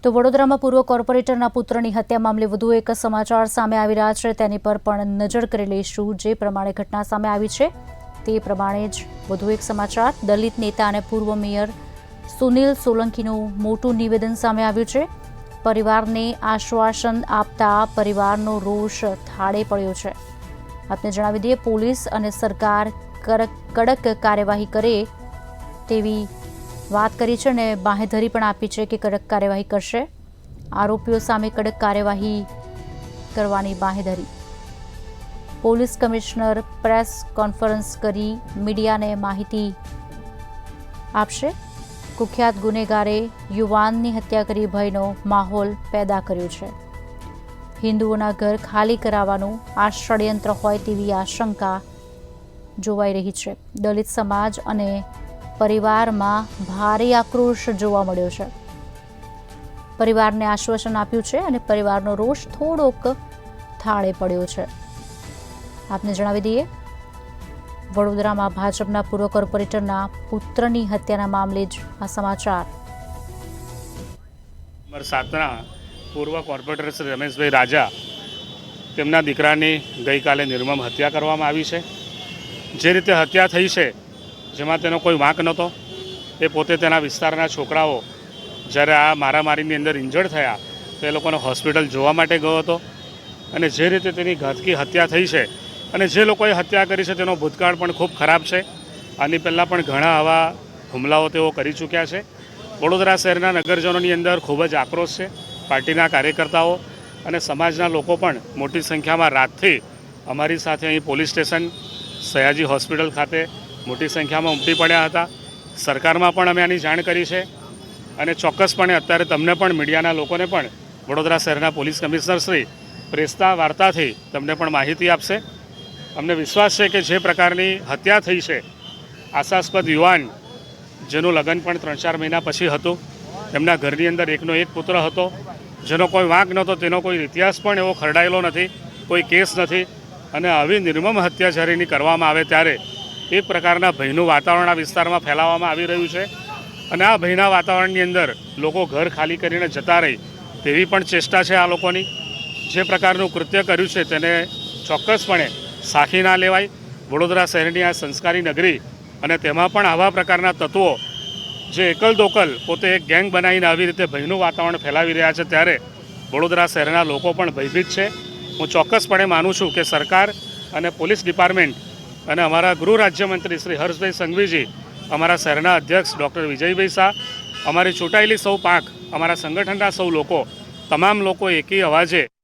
તો વડોદરામાં પૂર્વ કોર્પોરેટરના પુત્રની હત્યા મામલે વધુ એક સમાચાર સામે આવી રહ્યા છે, તેની પર પણ નજર કરી લઈશું। જે પ્રમાણે ઘટના સામે આવી છે તે પ્રમાણે જ વધુ એક સમાચાર। દલિત નેતા અને પૂર્વ મેયર સુનિલ સોલંકીનું મોટું નિવેદન સામે આવ્યું છે। પરિવારને આશ્વાસન આપતા પરિવારનો રોષ થાળે પડ્યો છે। આપને જણાવી દઈએ, પોલીસ અને સરકાર કડક કાર્યવાહી કરે તેવી વાત કરી છે અને બાંહેધરી પણ આપી છે કે કડક કાર્યવાહી કરશે। આરોપીઓ સામે કડક કાર્યવાહી કરવાની બાંહેધરી। પોલીસ કમિશનર પ્રેસ કોન્ફરન્સ કરી મીડિયાને માહિતી આપશે। કુખ્યાત ગુનેગારે યુવાનની હત્યા કરી ભયનો માહોલ પેદા કર્યો છે। હિન્દુઓના ઘર ખાલી કરાવવાનું આ ષડયંત્ર હોય તેવી આશંકા જોવાઈ રહી છે। દલિત સમાજ અને પરિવારમાં ભારે આક્રોશ જોવા મળ્યો છે। પરિવારને આશ્વાસન આપ્યું છે અને પરિવારનો રોષ થોડોક થાળે પડ્યો છે। આપને જણાવી દઈએ, વડોદરામાં ભાજપના પૂર્વ કોર્પોરેટરના પુત્રની હત્યાના મામલે જ આ સમાચાર। નંબર 7ના પૂર્વ કોર્પોરેટર શ્રી રમેશભાઈ રાજા, તેમના દીકરાની ગઈકાલે નિર્મમ હત્યા કરવામાં આવી છે। જે રીતે હત્યા થઈ છે, જેમાં તેનો કોઈ વાંક નહોતો। એ પોતે તેના વિસ્તારના છોકરાઓ જ્યારે આ મારામારીની અંદર ઇન્જર્ડ થયા તો એ લોકોને હોસ્પિટલ જોવા માટે ગયો હતો અને જે રીતે તેની ઘાતકી હત્યા થઈ છે અને જે લોકોએ હત્યા કરી છે તેનો ભૂતકાળ પણ ખૂબ ખરાબ છે। આની પહેલાં પણ ઘણા આવા હુમલાઓ તેઓ કરી ચૂક્યા છે। વડોદરા શહેરના નગરજનોની અંદર ખૂબ જ આક્રોશ છે। પાર્ટીના કાર્યકર્તાઓ અને સમાજના લોકો પણ મોટી સંખ્યામાં રાતથી અમારી સાથે અહીં પોલીસ સ્ટેશન સયાજી હોસ્પિટલ ખાતે મોટી સંખ્યામાં ઉમટી પડ્યા હતા। સરકારમાં પણ અમે આની જાણ કરી છે અને ચોક્કસપણે અત્યારે તમને પણ મીડિયાના લોકોને પણ વડોદરા શહેરના પોલીસ કમિશનર શ્રી પ્રેસના વાર્તાથી તમને પણ માહિતી આપશે। અમને વિશ્વાસ છે કે જે પ્રકારની હત્યા થઈ છે, આશાસ્પદ યુવાન જેનું લગ્ન પણ 3-4 મહિના પછી હતું, એમના ઘરની અંદર એકનો એક પુત્ર હતો, જેનો કોઈ વાંક નહોતો, તેનો કોઈ ઇતિહાસ પણ એવો ખરડાયેલો નથી, કોઈ કેસ નથી અને આવી નિર્મમ હત્યા જ્યારે એની કરવામાં આવે ત્યારે એક પ્રકારના ભયનું વાતાવરણ આ વિસ્તારમાં ફેલાવવામાં આવી રહ્યું છે અને આ ભયના વાતાવરણની અંદર લોકો ઘર ખાલી કરીને જતા રહે તેવી પણ ચેષ્ટા છે આ લોકોની। જે પ્રકારનું કૃત્ય કર્યું છે તેને ચોક્કસપણે સાખી ના લેવાય। વડોદરા શહેરની આ સંસ્કારી નગરી અને તેમાં પણ આવા પ્રકારના તત્વો જે એકલ દોકલ પોતે એક ગેંગ બનાવીને આવી રીતે ભયનું વાતાવરણ ફેલાવી રહ્યા છે, ત્યારે વડોદરા શહેરના લોકો પણ ભયભીત છે। હું ચોક્કસપણે માનું છું કે સરકાર અને પોલીસ ડિપાર્ટમેન્ટ અને અમારા ગૃહ રાજ્યમંત્રી શ્રી હર્ષભાઈ સંઘવીજી, અમારા શહેરના અધ્યક્ષ ડૉક્ટર વિજયભાઈ શાહ, અમારી ચૂંટાયેલી સૌ પાંખ, અમારા સંગઠનના સૌ લોકો, તમામ લોકો એકી અવાજે